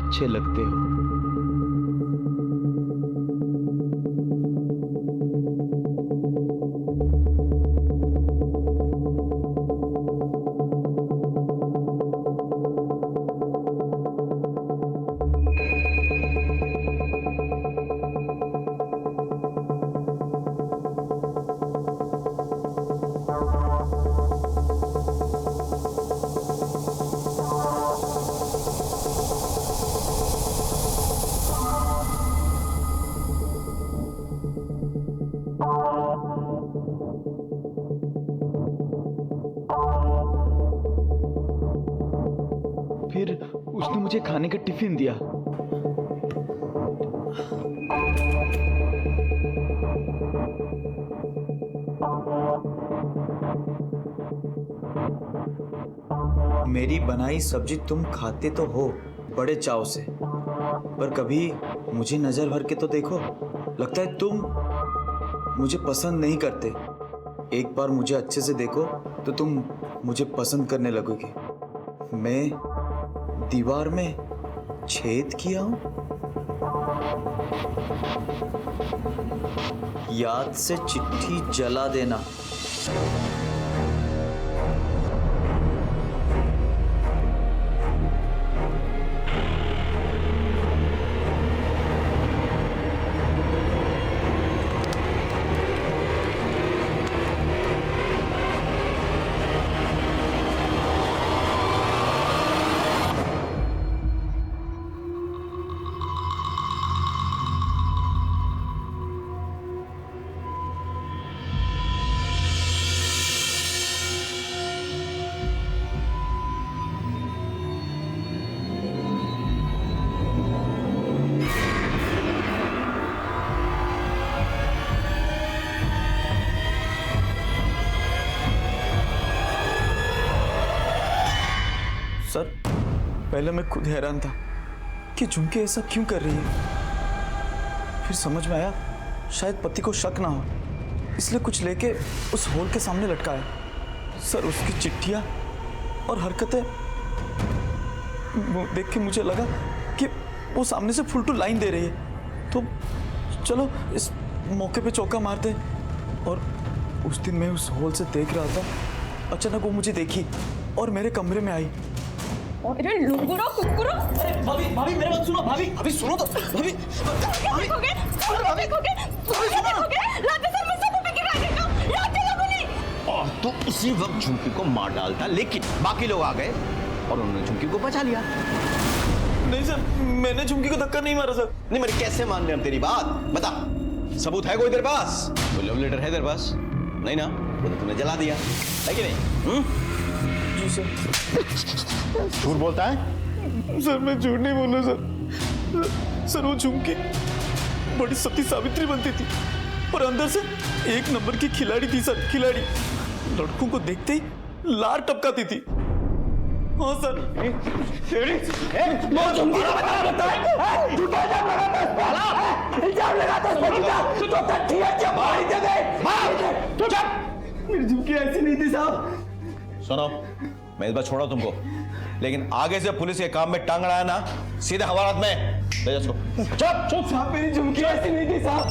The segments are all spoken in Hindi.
अच्छे लगते हो। फिर उसने मुझे खाने का टिफिन दिया। मेरी बनाई सब्जी तुम खाते तो हो बड़े चाव से, पर कभी मुझे नजर भर के तो देखो। लगता है तुम मुझे पसंद नहीं करते। एक बार मुझे अच्छे से देखो तो तुम मुझे पसंद करने लगोगे। मैं दीवार में छेद किया हूं? याद से चिट्ठी जला देना। सर, पहले मैं खुद हैरान था कि झुमके ऐसा क्यों कर रही है। फिर समझ में आया शायद पति को शक ना हो, इसलिए कुछ लेके उस होल के सामने लटकाया। सर, उसकी चिट्ठियां और हरकतें वो देख के मुझे लगा कि वो सामने से फुल टू लाइन दे रही है, तो चलो इस मौके पे चौका मारते। और उस दिन मैं उस होल से देख रहा था, अचानक वो मुझे देखी और मेरे कमरे में आई। अरे लुंगुरो कुकुरो! अरे भाभी भाभी मेरी बात सुनो। भाभी भाभी सुनो तो। भाभी देखोगे? लाते सर मुझसे तो बिकी गाड़ी को लाते लगूंगी। और तो उसी वक्त झुमकी को मार डालता, लेकिन बाकी लोग आ गए और उन्होंने झुमकी को बचा लिया। नहीं सर, मैंने झुमकी को धक्का नहीं मारा सर। नहीं, मेरे कैसे मान रहे हम तेरी बात? बता, सबूत है कोई तेरे पास? कोई लव लेटर है तेरे पास? नहीं ना, वो तो तूने जला दिया है कि नहीं? जी सर। झूठ बोलता है? सर, मैं झूठ नहीं बोल रहा सर। सर, वो झुमकी बड़ी सती सावित्री बनती थी और अंदर से एक नंबर की खिलाड़ी थी सर, खिलाड़ी। लड़कों को देखते ही लार टपकाती थी। हाँ सर। मेरी झुमकी ऐसी नहीं थी साहब। सुनो, मैं इस बार छोड़ा तुमको, लेकिन आगे से पुलिस के काम में टांग अड़ाया ना, सीधे हवालात में ले जा इसको। चुप चुप साहब, मेरी झुमकी ऐसी नहीं थी साहब।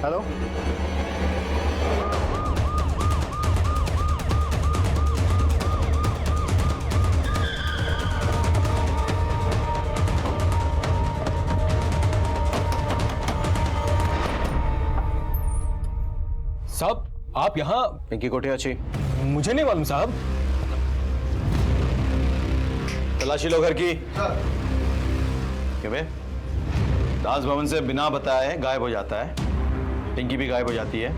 हेलो, साहब आप यहाँ? पिंकी कोठिया अच्छी? मुझे नहीं मालूम साहब। तलाशी लो घर की। क्यों बे? दास भवन से बिना बताए गायब हो जाता है, पिंकी भी गायब हो जाती है।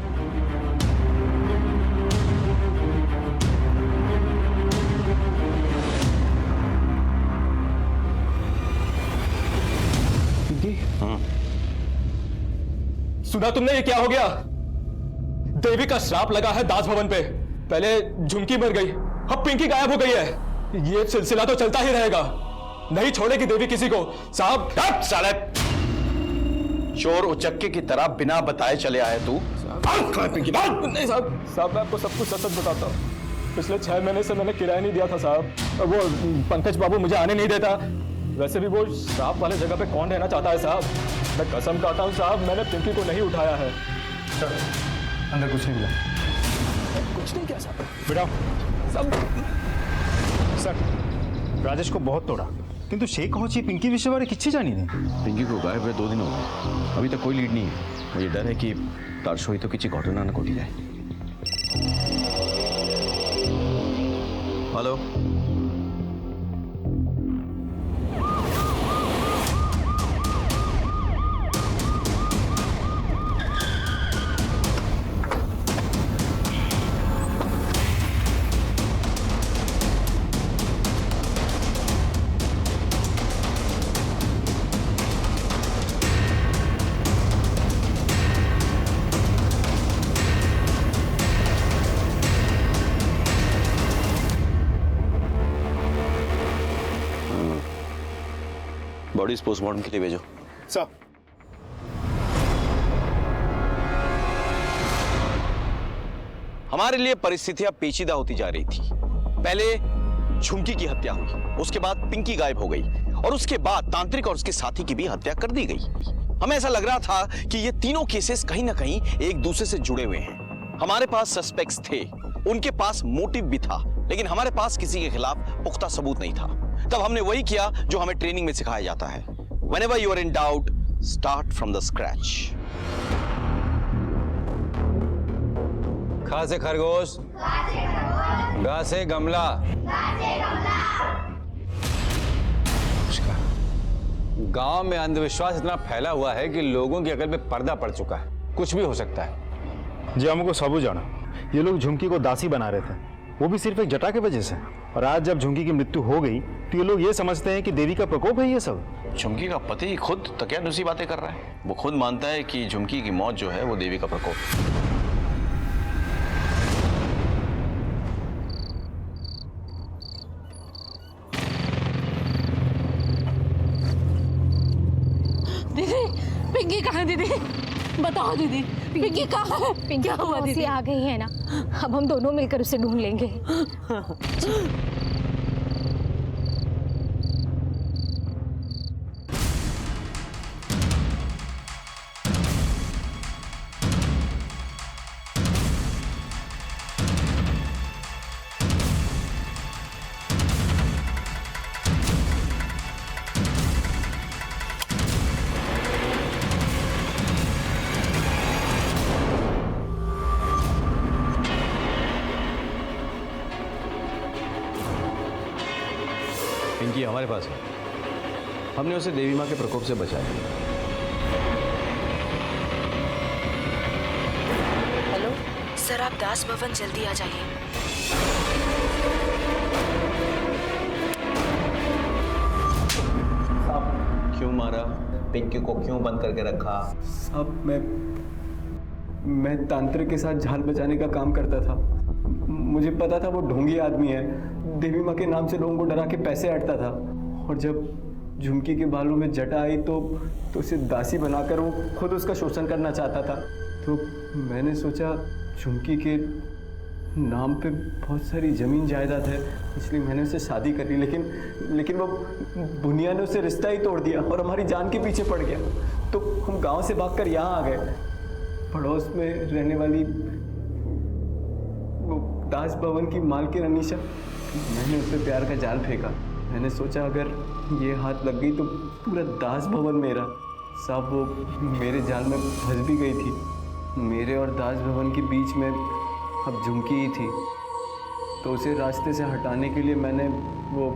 पिंकी? सुना तुमने ये क्या हो गया? देवी का श्राप लगा है दास भवन पे। पहले झुमकी मर गई, अब पिंकी गायब हो गई है। ये सिलसिला तो चलता ही रहेगा, नहीं छोड़ेगी देवी किसी को। साहब साले चोर उचक्के की तरह बिना बताए चले आए तू। नहीं साहब, साहब मैं आपको सब कुछ सच सच बताता हूँ। पिछले 6 महीने से मैंने किराया नहीं दिया था साहब। और वो पंकज बाबू मुझे आने नहीं देता। वैसे भी वो श्राप वाले जगह पे कौन रहना चाहता है साहब। मैं कसम खाता हूँ साहब, मैंने पिंकी को नहीं उठाया है। सर अंदर कुछ नहीं मिला। कुछ नहीं किया साहब। बेटा सब सर राजेश को बहुत तोड़ा किंतु से कहूँ पिंकी विषय बारे किसी जानी नहीं। पिंकी को गायब हुए 2 दिन हो गए, अभी तक कोई लीड नहीं है। मुझे डर है कि तार सहित किसी घटना न घटी जाए। हेलो, बॉडीज पोस्टमार्टम के लिए भेजो। सर हमारे लिए परिस्थितियां पेचीदा होती जा रही थी। पहले झुमकी की हत्या हुई, उसके बाद पिंकी गायब हो गई और उसके बाद तांत्रिक और उसके साथी की भी हत्या कर दी गई। हमें ऐसा लग रहा था कि ये तीनों केसेस कहीं ना कहीं एक दूसरे से जुड़े हुए हैं। हमारे पास सस्पेक्ट्स थे, उनके पास मोटिव भी था, लेकिन हमारे पास किसी के खिलाफ पुख्ता सबूत नहीं था। तब हमने वही किया जो हमें ट्रेनिंग में सिखाया जाता है। Whenever you are in doubt, start from the scratch. खा से खरगोश, गा से गमला। गांव में अंधविश्वास इतना फैला हुआ है कि लोगों की अकल में पर्दा पड़ चुका है। कुछ भी हो सकता है। जी हमको सबू जाना, ये लोग झुमकी को दासी बना रहे थे, वो भी सिर्फ एक जटा की वजह से। और आज जब झुमकी की मृत्यु हो गई तो ये लोग ये समझते हैं कि देवी का प्रकोप है ये सब। झुमकी का पति खुद तकियानुसी बातें कर रहा है। वो खुद मानता है कि झुमकी की मौत जो है वो देवी का प्रकोप है। दीदी पिंकी कहाँ है? दीदी बताओ दीदी, पिंकी कहाँ है? पिंकी क्या तो हुआ मौसी दीदी? आ गई है ना, अब हम दोनों मिलकर उसे ढूंढ लेंगे। पिंकी हमारे पास है, हमने उसे देवी माँ के प्रकोप से बचाया। हेलो सर, आप दास भवन जल्दी आ जाइए। क्यों मारा? पिंकी को क्यों बंद करके रखा? अब मैं तांत्रिक के साथ जान बचाने का काम करता था। मुझे पता था वो ढोंगी आदमी है, देवी माँ के नाम से लोगों को डरा के पैसे हटता था। और जब झुमकी के बालों में जटा आई तो उसे दासी बनाकर वो खुद उसका शोषण करना चाहता था। तो मैंने सोचा झुमकी के नाम पे बहुत सारी ज़मीन जायदाद है, इसलिए मैंने उससे शादी कर ली। लेकिन वो बुनिया ने उससे रिश्ता ही तोड़ दिया और हमारी जान के पीछे पड़ गया। तो हम गांव से भागकर यहाँ आ गए। पड़ोस में रहने वाली वो दास भवन की मालकिन अनीशा, मैंने उस पर प्यार का जाल फेंका। मैंने सोचा अगर ये हाथ लग गई तो पूरा दास भवन मेरा। साहब वो मेरे जाल में फंस भी गई थी। मेरे और दास भवन के बीच में अब झुमकी ही थी। तो उसे रास्ते से हटाने के लिए मैंने वो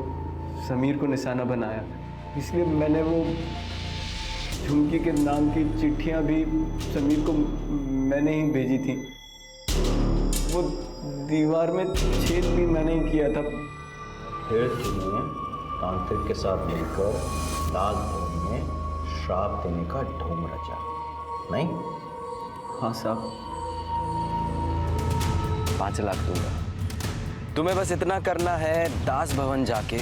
समीर को निशाना बनाया। इसलिए मैंने वो झुमकी के नाम की चिट्ठियाँ भी समीर को मैंने ही भेजी थी। वो दीवार में छेद भी मैंने ही किया था। फिर तुम्हें तांत्रिक के साथ मिलकर दास भवन में श्राप देने का ढोंग रचा, नहीं? हाँ साहब। 5 लाख दूंगा। तुम्हें बस इतना करना है, दास भवन जाके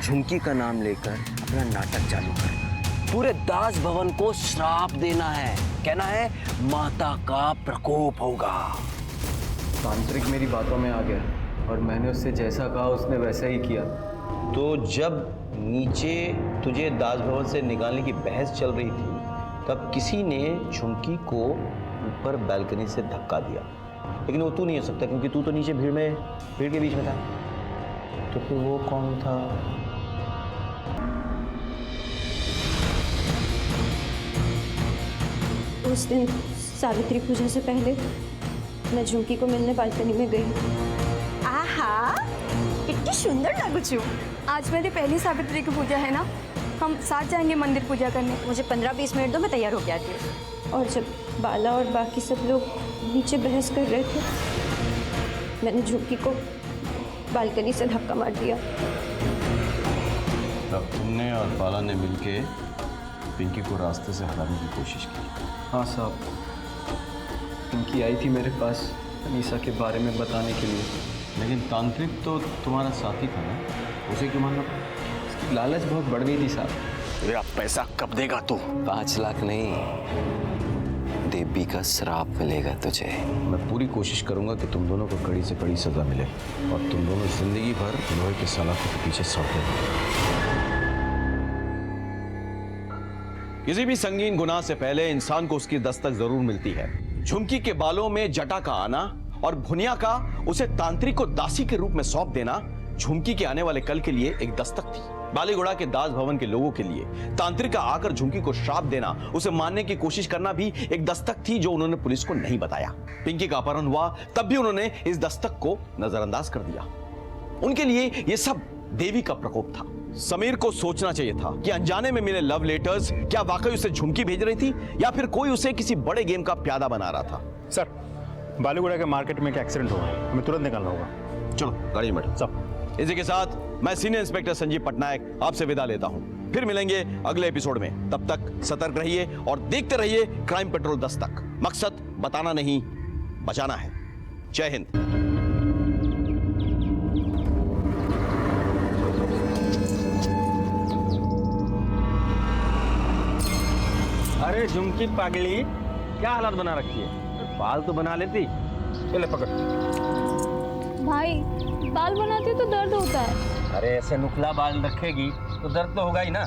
झुमकी का नाम लेकर अपना नाटक चालू करना। पूरे दास भवन को श्राप देना है, कहना है माता का प्रकोप होगा। तांत्रिक मेरी बातों में आ गया। और मैंने उससे जैसा कहा उसने वैसा ही किया। तो जब नीचे तुझे दास भवन से निकालने की बहस चल रही थी तब किसी ने झुमकी को ऊपर बालकनी से धक्का दिया, लेकिन वो तू नहीं हो सकता क्योंकि तू तो नीचे भीड़ के बीच में था। तो फिर वो कौन था? उस दिन सावित्री पूजा से पहले मैं झुमकी को मिलने बालकनी में गई। आहा, कितनी सुंदर लगू छू। आज मेरी पहली सावित्री की पूजा है ना, हम साथ जाएंगे मंदिर पूजा करने। मुझे 15-20 मिनट दो, मैं तैयार होके आती हूँ। और जब बाला और बाकी सब लोग नीचे बहस कर रहे थे, मैंने झुमकी को बालकनी से धक्का मार दिया। तब तुमने और बाला ने मिलके पिंकी को रास्ते से हटाने की कोशिश की। हाँ साहब, पिंकी आई थी मेरे पास अनीसा के बारे में बताने के लिए। लेकिन तांत्रिक तो तुम्हारा साथी था ना, उसे क्यों मानना पड़ा? उसकी लालच बहुत बढ़ गई थी साहब। तेरा पैसा कब देगा तू? 5 लाख नहीं, देवी का श्राप मिलेगा तुझे। मैं पूरी कोशिश करूंगा कि तुम दोनों को कड़ी से कड़ी सजा मिले और तुम दोनों जिंदगी भर लोहे के सलाखों के पीछे सड़ते रहो। किसी भी संगीन गुनाह से पहले इंसान को उसकी दस्तक जरूर मिलती है। झुमकी के बालों में जटा का आना और भुनिया का उसे तांत्रिक को दासी के रूप में सौंप देना झुमकी के आने वाले कल के लिए एक दस्तक थी। बालीगुड़ा के दास भवन के लोगों के लिए तांत्रिक का आकर झुमकी को श्राप देना, उसे मारने की कोशिश करना भी एक दस्तक थी जो उन्होंने पुलिस को नहीं बताया। पिंकी का अपहरण हुआ तब भी उन्होंने इस दस्तक को नजरअंदाज कर दिया। उनके लिए यह सब देवी का प्रकोप था। समीर को सोचना चाहिए था कि अनजाने में मिले लव लेटर्स क्या वाकई उसे झुमकी भेज रही थी या फिर कोई उसे किसी बड़े गेम का प्यादा बना रहा था। सर, बालीगुड़ा के मार्केट में एक एक्सीडेंट हुआ है, हमें तुरंत निकलना होगा। चलो गाड़ी में बैठो। सब इसी के साथ मैं सीनियर इंस्पेक्टर संजीव पटनायक आपसे विदा लेता हूं। फिर मिलेंगे अगले एपिसोड में। तब तक सतर्क रहिए और देखते रहिए क्राइम पेट्रोल दस्तक। मकसद बताना नहीं, बचाना है। जय हिंद। अरे झुमकी पागली, क्या हालत बना रखी है? बाल तो बना लेती। चले पकड़। भाई, बाल बनाती तो दर्द होता है। अरे ऐसे नुकला बाल रखेगी तो दर्द तो होगा ही ना।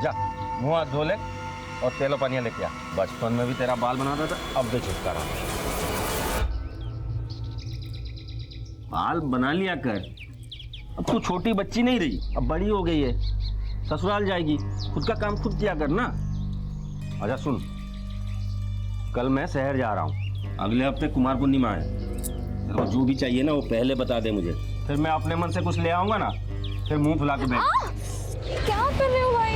जा मुंह हाथ धो ले और तेलो पानिया लेके आ। बचपन में भी तेरा बाल बनाता था, अब भी छुटकारा। बाल बना लिया कर, अब तू छोटी बच्ची नहीं रही, अब बड़ी हो गई है। ससुराल जाएगी, खुद का काम खुद किया कर ना। अच्छा सुन, कल मैं शहर जा रहा हूँ, अगले हफ्ते कुमार पूर्णिमा है। तो जो भी चाहिए ना वो पहले बता दे मुझे, फिर मैं अपने मन से कुछ ले आऊंगा ना, फिर मुंह फुला के बैठ। क्या कर रहे हो भाई?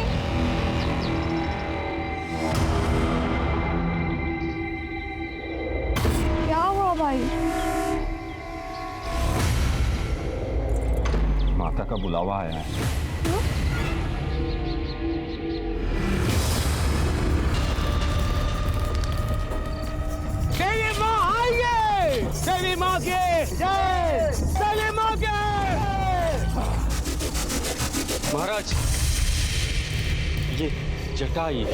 क्या हुआ भाई? माता का बुलावा आया है। देवी माँ आइए! देवी माँ के जय! देवी माँ के! महाराज, ये जटा ये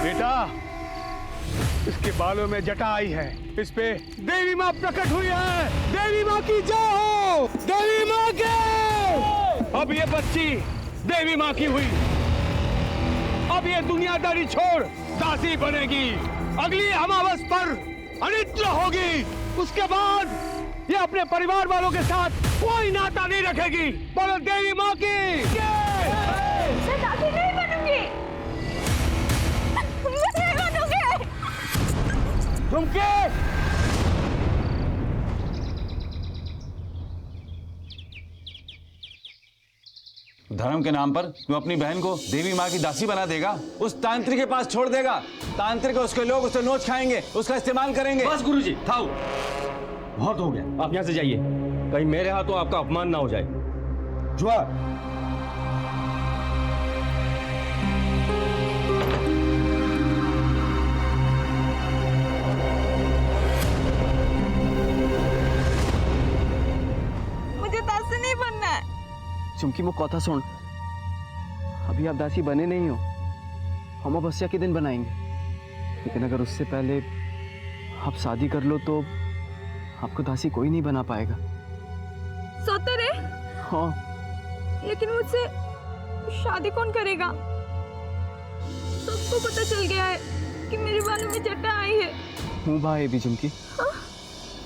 बेटा, इसके बालों में जटा आई है, इस पे देवी माँ प्रकट हुई है। देवी माँ की जय हो! देवी माँ के! अब ये बच्ची देवी माँ की हुई, अब ये दुनियादारी छोड़ दासी बनेगी। अगली अमावस पर अनिद्रा होगी, उसके बाद ये अपने परिवार वालों के साथ कोई नाता नहीं रखेगी। बोलो देवी माँ की जय! मैं दादी नहीं बनूंगी। मैं नहीं बनूंगी। तुम के? धर्म के नाम पर तू अपनी बहन को देवी माँ की दासी बना देगा, उस तांत्रिक के पास छोड़ देगा। तांत्रिक उसके लोग उससे नोच खाएंगे, उसका इस्तेमाल करेंगे। बस गुरुजी, थाओ, बहुत हो गया। आप यहाँ से जाइए, कहीं मेरे हाथों आपका अपमान ना हो जाए। जुआ मुझे दासी नहीं बनना है। चुमकी वो कथा सुन, अभी आप दासी बने नहीं हो अमावस्या के दिन बनाएंगे, लेकिन अगर उससे पहले आप शादी कर लो तो आपको दासी कोई नहीं बना पाएगा। सोते रे? हाँ। लेकिन मुझसे शादी कौन करेगा? सबको पता चल गया है कि मेरे बालों में जटा आई है। मुंह भाई भी झुमकी,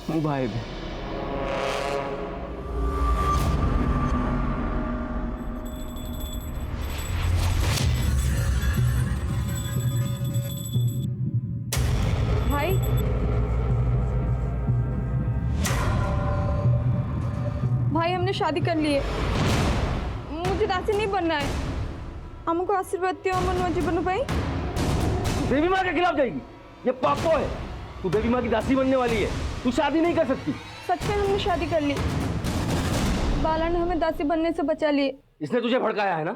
मुंह भाई भी। भाई, भाई हमने शादी कर ली है, मुझे दासी नहीं बनना है। हमको आशीर्वाद दियो अमन जीवन भाई। देवी माँ के खिलाफ जाएगी, ये पापो है। तू देवी माँ की दासी बनने वाली है, तू शादी नहीं कर सकती। सच में हमने शादी कर ली, बाला ने हमें दासी बनने से बचा लिए। इसने तुझे भड़काया है ना?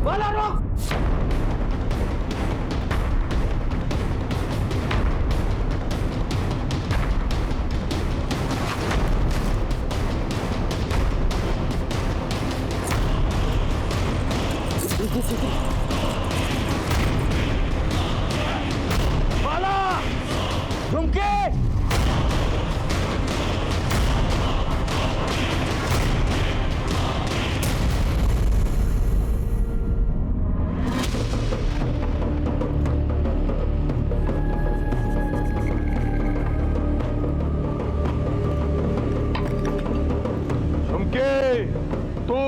बाला रोक! बाला! झुमके! झुमके, तू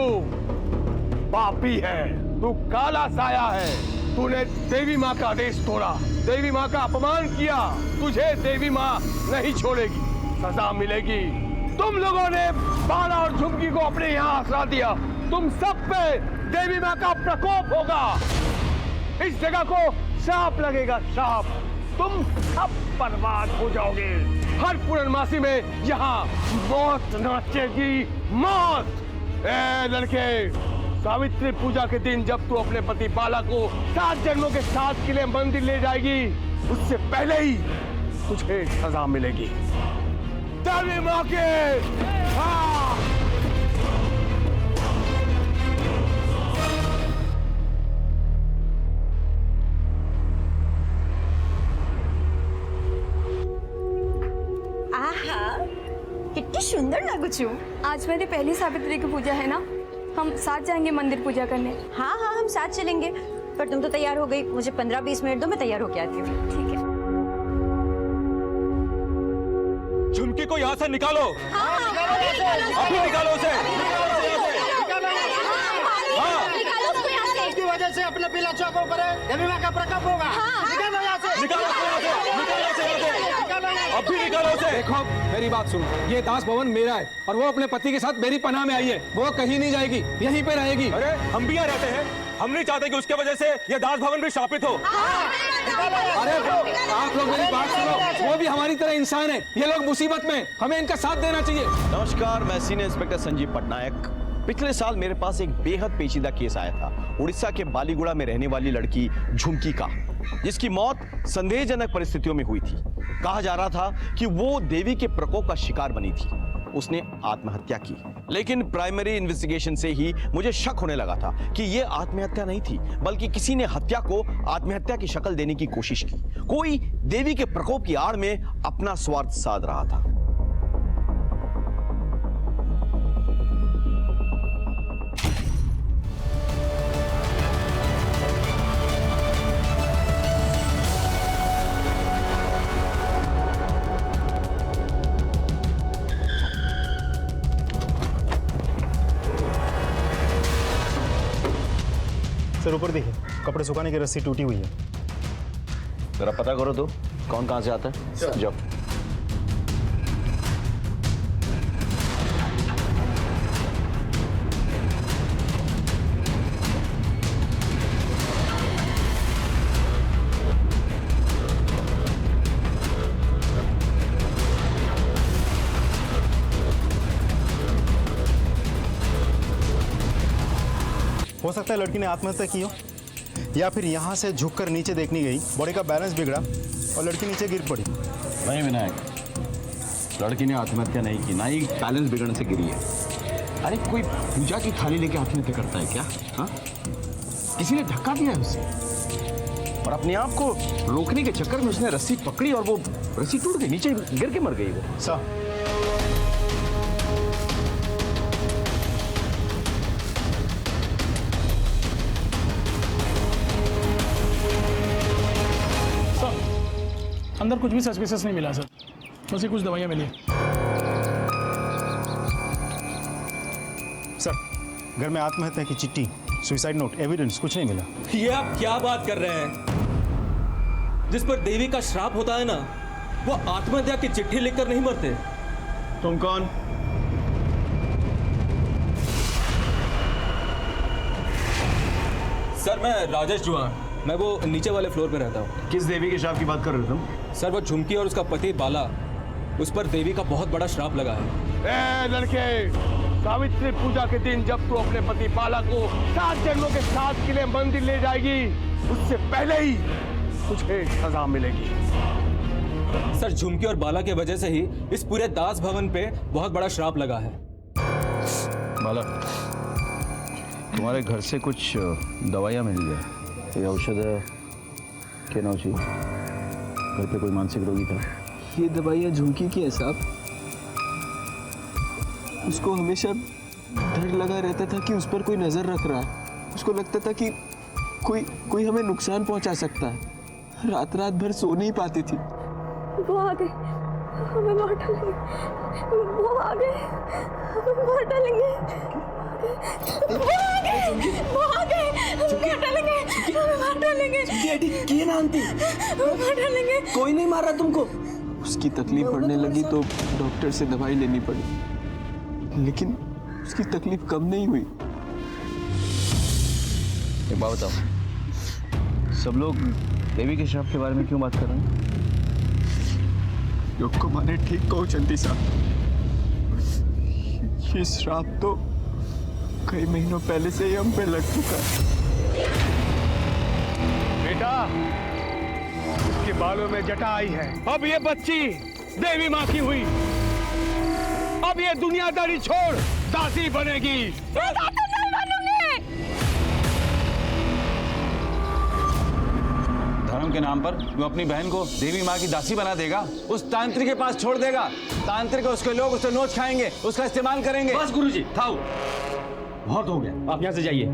पापी है, तू काला साया है। तूने देवी माँ का आदेश तोड़ा, देवी माँ का अपमान किया। तुझे देवी माँ नहीं छोड़ेगी, सजा मिलेगी। तुम लोगों ने बाला और झुमकी को अपने यहाँ आसरा दिया, तुम सब पे देवी माँ का प्रकोप होगा। इस जगह को श्राप लगेगा, श्राप। तुम सब बर्बाद हो जाओगे। हर पूर्णमासी में यहाँ मौत नाचेगी, मौत। ए लड़के, सावित्री पूजा के दिन जब तू अपने पति बाला को 7 जन्मों के साथ के लिए मंदिर ले जाएगी, उससे पहले ही तुझे सजा मिलेगी। देवी माँ के हाँ। कितनी सुंदर लागू छू। आज मेरी पहली सावित्री की पूजा है ना, हम साथ जाएंगे मंदिर पूजा करने। हाँ हाँ, हम साथ चलेंगे। पर तुम तो तैयार हो गई, मुझे 15-20 मिनट दो, मैं तैयार होके आती हूँ। ठीक है। झुमकी को यहाँ से निकालो। अभी निकालो उसे। इसकी वजह से अपने पिला चौकों पर देवी माँ का प्रकोप होगा। निकालो यहाँ से। अभी निकालो उसे। देखो मेरी बात सुनो, ये दास भवन मेरा है और वो अपने पति के साथ मेरी पनाह में आई है। वो कहीं नहीं जाएगी, यहीं पे रहेगी। अरे हम भी यहाँ रहते हैं, हम नहीं चाहते कि उसके वजह से ये दास भवन भी शापित हो। अरे आप लोग मेरी बात सुनो, वो भी हमारी तरह इंसान है। ये लोग मुसीबत में, हमें इनका साथ देना चाहिए। नमस्कार, मैं सीनियर इंस्पेक्टर संजीव पटनायक। पिछले साल मेरे पास एक बेहद पेचीदा केस आया था, उड़ीसा के बालीगुड़ा में रहने वाली लड़की झुमकी का, जिसकी मौत संदेहजनक परिस्थितियों में हुई थी। कहा जा रहा था कि वो देवी के प्रकोप का शिकार बनी थी, उसने आत्महत्या की। लेकिन प्राइमरी इन्वेस्टिगेशन से ही मुझे शक होने लगा था कि ये आत्महत्या नहीं थी, बल्कि किसी ने हत्या को आत्महत्या की शक्ल देने की कोशिश की। कोई देवी के प्रकोप की आड़ में अपना स्वार्थ साध रहा था। सर ऊपर देखिए, कपड़े सुखाने की रस्सी टूटी हुई है। जरा पता करो तो कौन कहां से आता है। जाओ। हो सकता है लड़की ने आत्महत्या की हो, या फिर यहाँ से झुककर नीचे देखने गई, बॉडी का बैलेंस बिगड़ा और लड़की नीचे गिर पड़ी। नहीं विनायक, लड़की ने आत्महत्या नहीं की, ना ही बैलेंस बिगड़ने से गिरी है। अरे कोई पूजा की थाली लेके आत्महत्या करता है क्या? हाँ, किसी ने धक्का दिया है उसे और अपने आप को रोकने के चक्कर में उसने रस्सी पकड़ी और वो रस्सी टूट गई, नीचे गिर के मर गई वो। सर, अंदर कुछ भी सस्पिशियस नहीं मिला सर, बस ये कुछ दवाइयाँ मिली। सर, घर में आत्महत्या की चिट्ठी, सुसाइड नोट, एविडेंस कुछ नहीं मिला। ये आप क्या बात कर रहे हैं? जिस पर देवी का श्राप होता है ना, वो आत्महत्या की चिट्ठी लिखकर नहीं मरते। तुम कौन? सर, मैं राजेश जुआन, मैं वो नीचे वाले फ्लोर पे रहता हूँ। किस देवी के श्राप की बात कर रहे हो तुम? सर, वो झुमकी और उसका पति बाला, उस पर देवी का बहुत बड़ा श्राप लगा है। ए लड़के, सावित्री पूजा के दिन जब तू अपने पति बाला को 7 जन्मों के साथ के लिए मंदिर ले जाएगी, उससे पहले ही तुझे सजा मिलेगी। सर, झुमकी और बाला की वजह से ही इस पूरे दास भवन पे बहुत बड़ा श्राप लगा है। बाला, तुम्हारे घर से कुछ दवाइयाँ मिली है? ये औषध है क्या नाम चाहिए? घर पे कोई मानसिक रोगी था? ये दवाइयाँ झुमकी की है साहब। उसको हमेशा डर लगा रहता था कि उस पर कोई नजर रख रहा है। उसको लगता था कि कोई हमें नुकसान पहुंचा सकता है। रात रात भर सो नहीं पाती थी। वो आ गए, हमें मार डालेंगे। वो आ गए, हमें मार डालेंगे। वो आ गए, हमें मार डालेंगे। हमें मार डालेंगे। क्या नाम थी? हमें मार डालेंगे। कोई नहीं मारा तुमको? उसकी तकलीफ बढ़ने लगी तो डॉक्टर से दवाई लेनी पड़ी, लेकिन उसकी तकलीफ कम नहीं हुई। एक बात बताओ, सब लोग देवी के श्राप के बारे में क्यों बात कर रहे हैं? लोग को माने ठीक कहो चंदी साहब, ये श्राप तो कई महीनों पहले से ही हम पे लग चुका है। बेटा, इसके बालों में जटा आई है। अब ये बच्ची देवी माँ की हुई। अब ये दुनियादारी छोड़ दासी बनेगी। धर्म के नाम पर तू अपनी बहन को देवी माँ की दासी बना देगा, उस तांत्रिक के पास छोड़ देगा। तांत्रिक और उसके लोग उससे नोच खाएंगे, उसका इस्तेमाल करेंगे। बस गुरुजी, थाओ, बहुत हो गया, आप यहाँ से जाइए।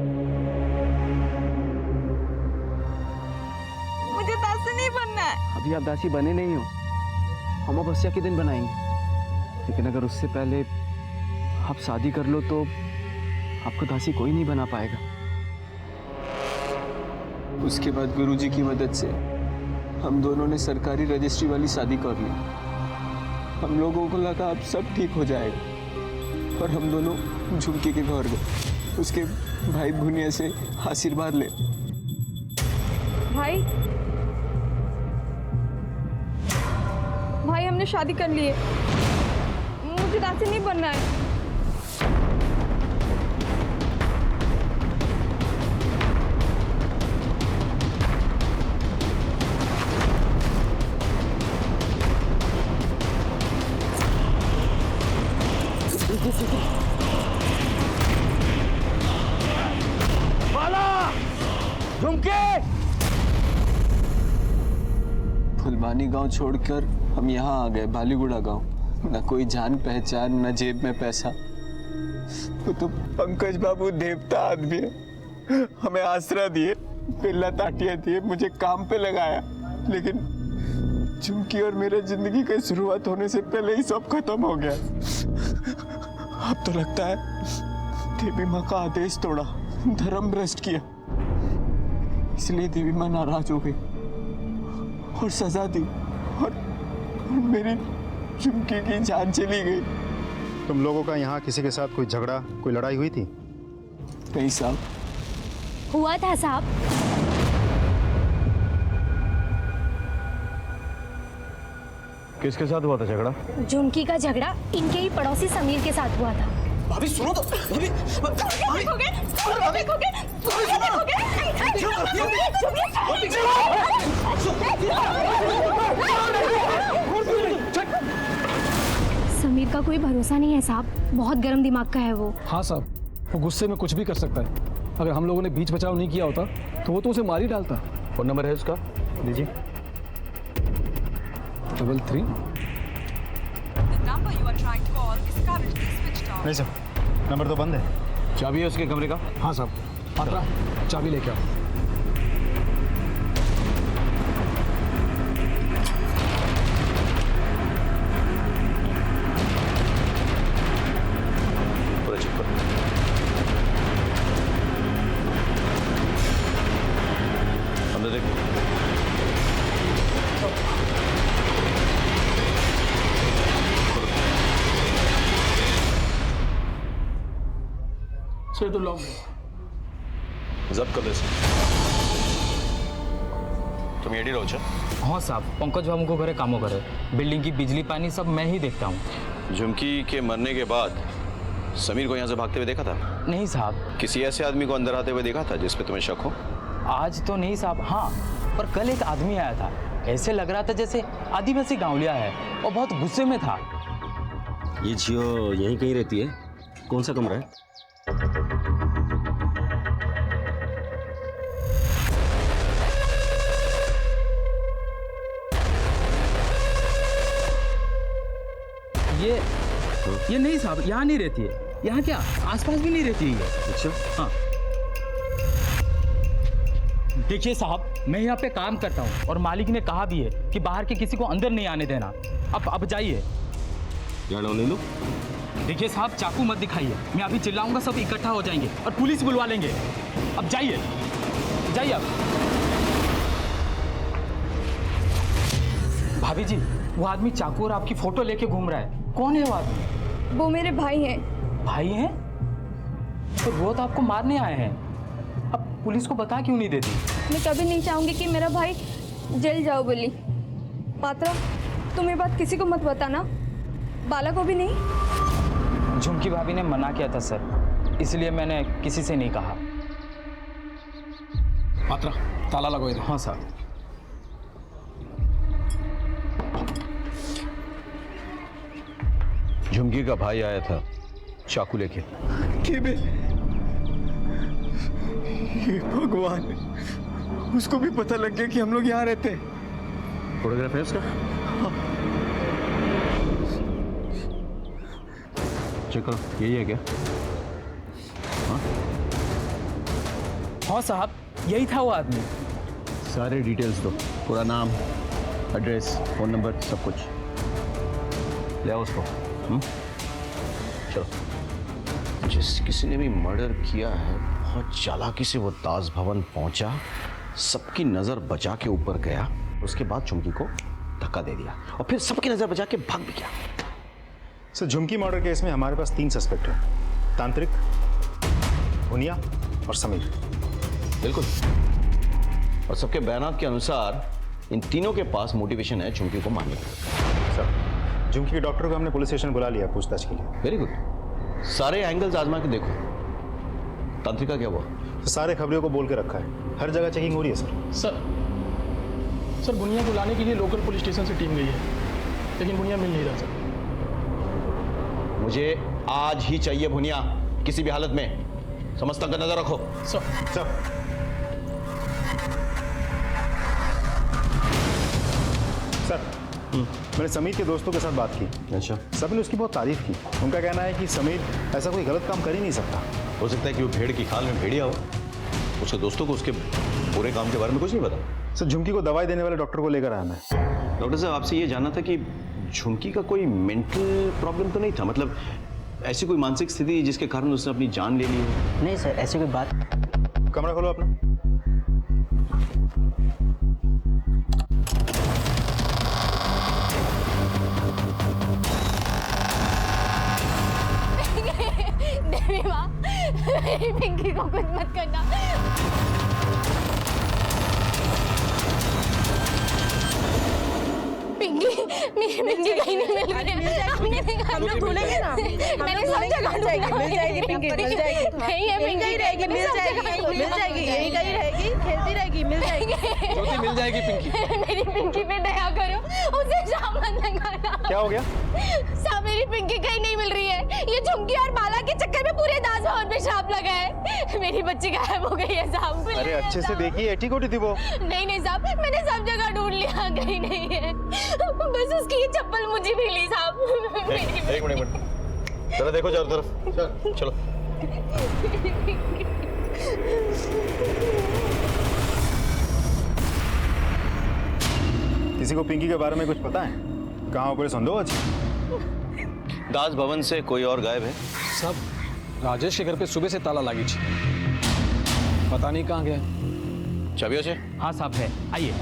मुझे दासी नहीं बनना है। अभी आप दासी बने नहीं हो, हम अमावस्या के दिन बनाएंगे। लेकिन अगर उससे पहले आप शादी कर लो तो आपको दासी कोई नहीं बना पाएगा। उसके बाद गुरुजी की मदद से हम दोनों ने सरकारी रजिस्ट्री वाली शादी कर ली। हम लोगों को लगा अब सब ठीक हो जाएगा, और हम दोनों झुमकी के घर गए, उसके भाई भुनिया से आशीर्वाद ले। भाई, हमने शादी कर ली है। मुझे दासी नहीं बनना है। बाला, झुमके! फुलबानी गांव छोड़कर हम यहाँ आ गए, बालीगुड़ा गांव। न कोई जान पहचान, न जेब में पैसा। वो तो पंकज बाबू देवता आदमी है, हमें आसरा दिए, पिल्ला ताटिया दिए, मुझे काम पे लगाया। लेकिन झुमकी और मेरे जिंदगी की शुरुआत होने से पहले ही सब खत्म हो गया। अब तो लगता है देवी माँ का आदेश तोड़ा, धर्म भ्रष्ट किया, इसलिए देवी माँ नाराज हो गई और सजा दी, और मेरी झुमकी की जान चली गई। तुम लोगों का यहाँ किसी के साथ कोई झगड़ा, कोई लड़ाई हुई थी? नहीं साहब। हुआ था साहब। किसके साथ हुआ था झगड़ा? झुमकी का झगड़ा इनके ही पड़ोसी समीर के साथ हुआ था। भाभी सुनो तो, भाभी, समीर मालिक का कोई भरोसा नहीं है साहब, बहुत गर्म दिमाग का है वो। हाँ साहब, वो गुस्से में कुछ भी कर सकता है। अगर हम लोगों ने बीच बचाव नहीं किया होता तो वो तो उसे मार ही डालता। फोन नंबर है उसका, लीजिए। 33। नहीं सर, नंबर तो बंद है। चाबी है उसके कमरे का? हाँ साहब, पात्रा चाबी लेके आओ। पूरा चेक करो। अंदर देखो। से तो लॉक जब्त कर दे सर। तुम एडी रहो छे? हाँ साहब, पंकज बाबू को घरे कामों करे, बिल्डिंग की बिजली पानी सब मैं ही देखता हूँ। झुमकी के मरने के बाद समीर को यहाँ से भागते हुए देखा था? नहीं साहब। किसी ऐसे आदमी को अंदर आते हुए देखा था जिस पे तुम्हें शक हो? आज तो नहीं साहब, हाँ पर कल एक आदमी आया था, ऐसे लग रहा था जैसे आदिवासी गांवलिया है और बहुत गुस्से में था। ये जियो यहीं कहीं रहती है? कौन सा कमरा है? ये नहीं साहब, यहाँ नहीं रहती है। यहाँ क्या आसपास भी नहीं रहती है। अच्छा। हाँ देखिए साहब, मैं यहाँ पे काम करता हूँ और मालिक ने कहा भी है कि बाहर के किसी को अंदर नहीं आने देना। अब जाइए। देखिए साहब, चाकू मत दिखाइए, मैं अभी चिल्लाऊंगा सब इकट्ठा हो जाएंगे और पुलिस बुलवा लेंगे। अब जाइए जाइए। अब भाभी जी, वो आदमी चाकू और आपकी फोटो लेके घूम रहा है, कौन है वो आदमी? वो मेरे भाई हैं। भाई हैं? तो वो तो आपको मारने आए हैं, अब पुलिस को बता क्यों नहीं देती? मैं कभी नहीं चाहूंगी कि मेरा भाई जेल जाओ बोली। पात्रा, तुम ये बात किसी को मत बताना, बाला को भी नहीं। झुमकी भाभी ने मना किया था सर, इसलिए मैंने किसी से नहीं कहा। पात्रा, ताला लगो इधर। हाँ सर। झुमकी का भाई आया था चाकू लेके। ये भगवान, उसको भी पता लग गया कि हम लोग यहाँ रहते हैं। फोटोग्राफ है उसका? चेक करो, यही है क्या? हाँ साहब, यही था वो आदमी। सारे डिटेल्स दो, पूरा नाम, एड्रेस, फोन नंबर, सब कुछ ले आओ उसको। चलो। जिस किसी ने भी मर्डर किया है, बहुत चालाकी से वो दास भवन पहुंचा, सबकी नजर बचा के ऊपर गया, उसके बाद झुमकी को धक्का दे दिया और फिर सबकी नजर बचा के भाग भी गया। सर, झुमकी मर्डर केस में हमारे पास 3 सस्पेक्ट हैं, तांत्रिक, भुनिया और समीर। बिल्कुल, और सबके बयानात के अनुसार इन तीनों के पास मोटिवेशन है झुमकी को मारने का। सर, झुमकी के डॉक्टर को हमने पुलिस स्टेशन बुला लिया पूछताछ के लिए। वेरी गुड, सारे एंगल्स आजमा के देखो। तांत्रिका क्या हुआ? तो सारे खबरों को बोल के रखा है, हर जगह चेकिंग हो रही है सर बुनिया को लाने के लिए लोकल पुलिस स्टेशन से टीम गई है, लेकिन बुनिया मिल नहीं रहा सर। मुझे आज ही चाहिए भुनिया, किसी भी हालत में। समझ तक का नजर रखो। सर मैंने समीर के दोस्तों के साथ बात की। अच्छा। सब ने उसकी बहुत तारीफ की। उनका कहना है कि समीर ऐसा कोई गलत काम कर ही नहीं सकता। हो सकता है कि वो भेड़ की खाल में भेड़िया हो। उसके दोस्तों को उसके पूरे काम के बारे में कुछ नहीं पता। सर, झुमकी को दवाई देने वाले डॉक्टर को लेकर आया मैं। डॉक्टर साहब, आपसे ये जानना था कि झुमकी का कोई मेंटल प्रॉब्लम तो नहीं था? मतलब ऐसी कोई मानसिक स्थिति जिसके कारण उसने अपनी जान ले ली हो? नहीं सर, ऐसी कोई बात। कमरा खोलो अपना। देवी माँ, मेरी पिंकी को कुछ मत करना। पिंकी, मेरी पिंकी कहीं नहीं मिल रही। हम लोग ढूंढेंगे ना, मैंने सब जगह ढूंढा। मिल जाएगी पिंकी, मिल जाएगी। नहीं है पिंकी, रहेगी, मिल जाएगी, मिल जाएगी। यही कहीं रहेगी, खेलती रहेगी, मिल जाएगी। ज्योति, मिल जाएगी पिंकी। मेरी पिंकी पे दया करो, उसे सामान लगाना। क्या हो गया? साहब मेरी पिंकी कहीं नहीं मिल रही है। ये झुमकी और बाला के चक्कर में पूरे दास भवन पे छाप लगा है। मेरी बच्ची गायब हो गई है साहब। अरे अच्छे से देखिए, एटी कोटी थी वो। नहीं साहब, मैंने सब जगह ढूंढ लिया, कहीं नहीं है। बस उसकी ये चप्पल मुझे मिली साहब। एक मिनट जरा देखो चारों तरफ। चलो किसी को पिंकी के बारे में कुछ पता है? कहाँ ऊपर संदेह आज? दास भवन से कोई और गायब है? सब राजेश के घर पे सुबह से ताला लगी थी, पता नहीं कहाँ गया। चाबियों से? हाँ साहब है, आइए।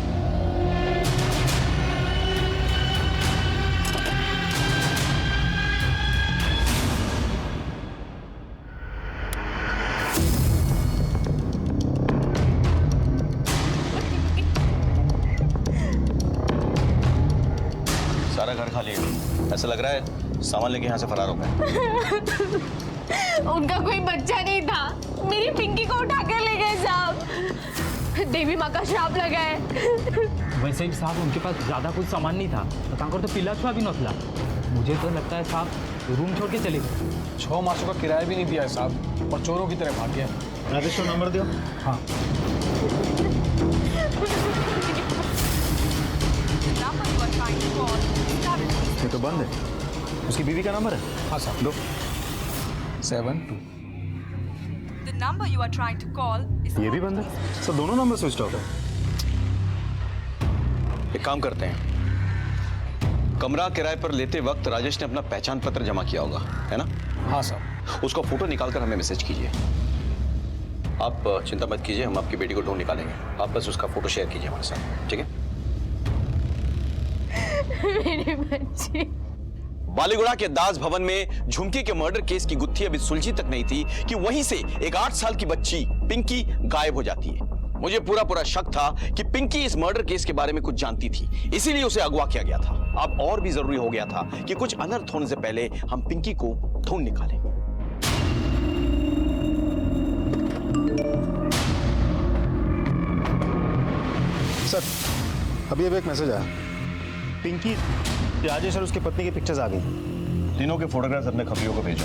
सारा घर खाली है, ऐसा लग रहा है सामान लेके यहाँ से फरार हो गए। उनका कोई बच्चा नहीं था, मेरी पिंकी को उठाकर ले गए साहब। देवी माँ का श्राप लगा है। वैसे ही साहब उनके पास ज़्यादा कुछ सामान नहीं था, तो पिला छुआ भी नथला। मुझे तो लगता है साहब रूम छोड़ के चले गए। 6 मासों का किराया भी नहीं दिया है साहब, और चोरों की तरह भाग गया। राजेश को नंबर दियो। हाँ ये तो बंद है। उसकी बीवी का नंबर है? हाँ साहब, दो। 72। The number you are trying to call is ये भी बंद है। सर दोनों नंबर स्विच ऑफ है। एक काम करते हैं, कमरा किराए पर लेते वक्त राजेश ने अपना पहचान पत्र जमा किया होगा, है ना? हाँ साहब। उसका फोटो निकालकर हमें मैसेज कीजिए। आप चिंता मत कीजिए, हम आपकी बेटी को ढूंढ निकालेंगे। आप बस उसका फोटो शेयर कीजिए हमारे साथ, ठीक है? मेरी बच्ची। बालीगुड़ा के दास भवन में झुमकी के मर्डर केस की गुत्थी अभी सुलझी तक नहीं थी कि वहीं से एक 8 साल की बच्ची पिंकी गायब हो जाती है। मुझे पूरा शक था कि पिंकी इस मर्डर केस के बारे में कुछ जानती थी, इसीलिए उसे अगवा किया गया था। अब और भी जरूरी हो गया था कि कुछ अनर्थ होने से पहले हम पिंकी को ढूंढ निकालें। सर अभी एक मैसेज आया, पिंकी, राजेश और उसकी पत्नी की पिक्चर्स आ गई। तीनों के फोटोग्राफ्स अपने खबरियों को भेजो।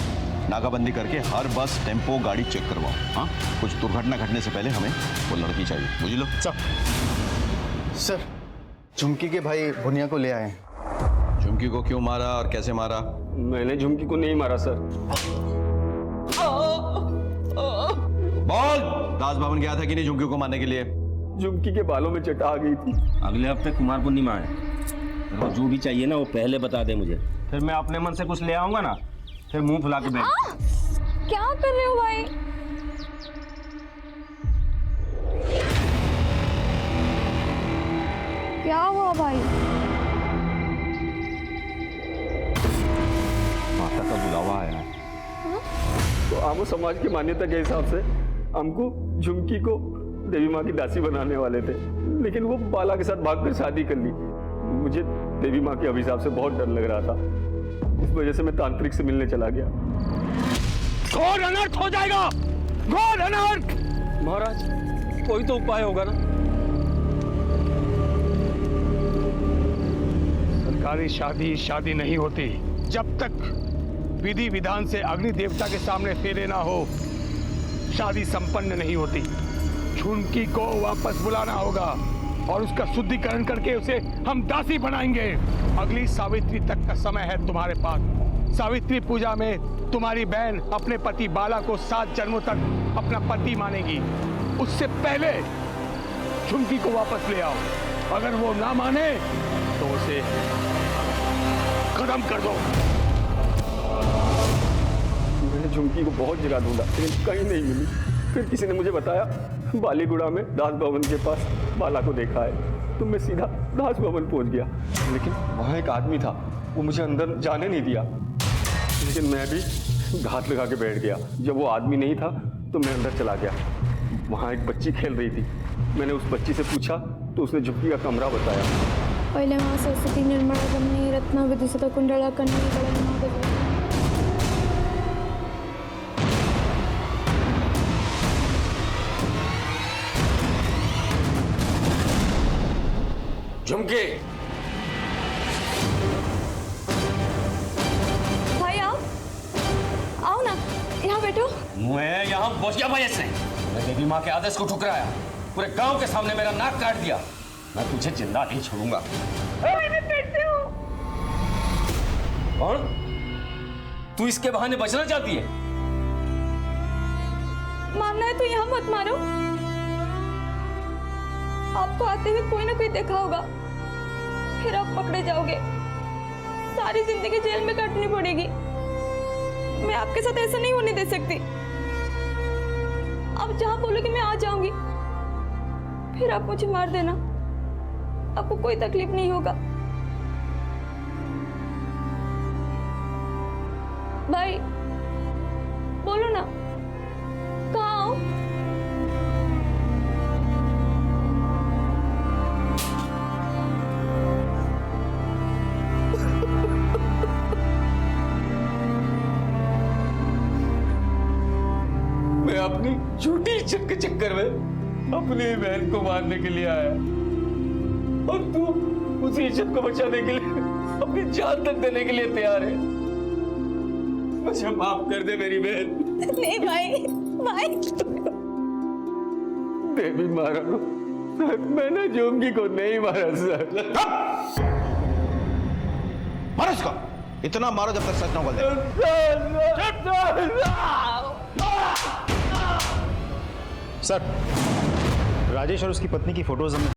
नाकाबंदी करके हर बस, टेम्पो, गाड़ी चेक करवाओ। हाँ, कुछ दुर्घटना घटने से पहले हमें वो लड़की चाहिए, बुझ लो। सर झुमकी के भाई भुनिया को ले आए। झुमकी को क्यों मारा और कैसे मारा? मैंने झुमकी को नहीं मारा सर। बोल, दास भवन गया था कि नहीं झुमकी को मारने के लिए? झुमकी के बालों में चटा आ गई थी। अगले हफ्ते कुमार पूर्णिमा है, तो जो भी चाहिए ना वो पहले बता दे मुझे, फिर मैं अपने मन से कुछ ले आऊंगा ना, फिर मुंह फुला के बैठ। क्या कर रहे हो भाई? क्या हुआ भाई? माता का बुलावा आया है। तो आमो समाज की मान्यता के हिसाब से हमको झुमकी को देवी माँ की दासी बनाने वाले थे, लेकिन वो बाला के साथ भागकर शादी कर ली। मुझे देवी माँ के अभिशाप से बहुत डर लग रहा था, इस वजह से मैं तांत्रिक से मिलने चला गया। घोर अनर्थ हो जाएगा, घोर अनर्थ। महाराज कोई तो उपाय होगा ना? सरकारी शादी नहीं होती जब तक विधि विधान से अग्नि देवता के सामने फेरे ना हो, शादी संपन्न नहीं होती। झुमकी को वापस बुलाना होगा और उसका शुद्धिकरण करके उसे हम दासी बनाएंगे। अगली सावित्री तक का समय है तुम्हारे पास। सावित्री पूजा में तुम्हारी बहन अपने पति बाला को 7 जन्मों तक अपना पति मानेगी। उससे पहले झुमकी को वापस ले आओ। अगर वो ना माने तो उसे खत्म कर दो। मैंने झुमकी को बहुत जगह ढूंढा, लेकिन कहीं नहीं मिली। फिर किसी ने मुझे बताया बालीगुड़ा में दास भवन के पास बाला को देखा है, तो मैं सीधा दास भवन पहुंच गया। लेकिन वहाँ एक आदमी था, वो मुझे अंदर जाने नहीं दिया, लेकिन मैं भी घात लगा के बैठ गया। जब वो आदमी नहीं था तो मैं अंदर चला गया। वहाँ एक बच्ची खेल रही थी। मैंने उस बच्ची से पूछा तो उसने झुमकी का कमरा बताया। पहले वहाँ सरस्वती निर्मला रमणी रत्ना विदिशा कुंडला कन्या। झुमकी, मैं यहाँ पहुंच गया भाई इसने। मैं देवी माँ के आदेश को ठुकराया, पूरे गांव के सामने मेरा नाक काट दिया। मैं तुझे जिंदा नहीं छोड़ूंगा। कौन? तू इसके बहाने बचना चाहती है? मारना है तो यहाँ मत मारो। आपको आते हुए कोई ना कोई देखा होगा, फिर आप पकड़े जाओगे, सारी जिंदगी जेल में काटनी पड़ेगी। मैं आपके साथ ऐसा नहीं होने दे सकती। आप जहां बोलोगे मैं आ जाऊंगी, फिर आप मुझे मार देना, आपको कोई तकलीफ नहीं होगा। भाई बोलो ना, कहाँ आओ? मैं अपनी झूठी इज्जत के चक्कर में अपनी बहन को मारने के लिए आया, और तू उसी इज्जत को बचाने के लिए अपनी जान तक देने के लिए तैयार है। मुझे माफ कर दे मेरी बहन। नहीं भाई, भाई देवी मारा सर, मैंने झुमकी को नहीं मारा सर। मारो इसको, इतना मारो जब तक सच ना बोल दे। सर, राजेश और उसकी पत्नी की फोटोज हमने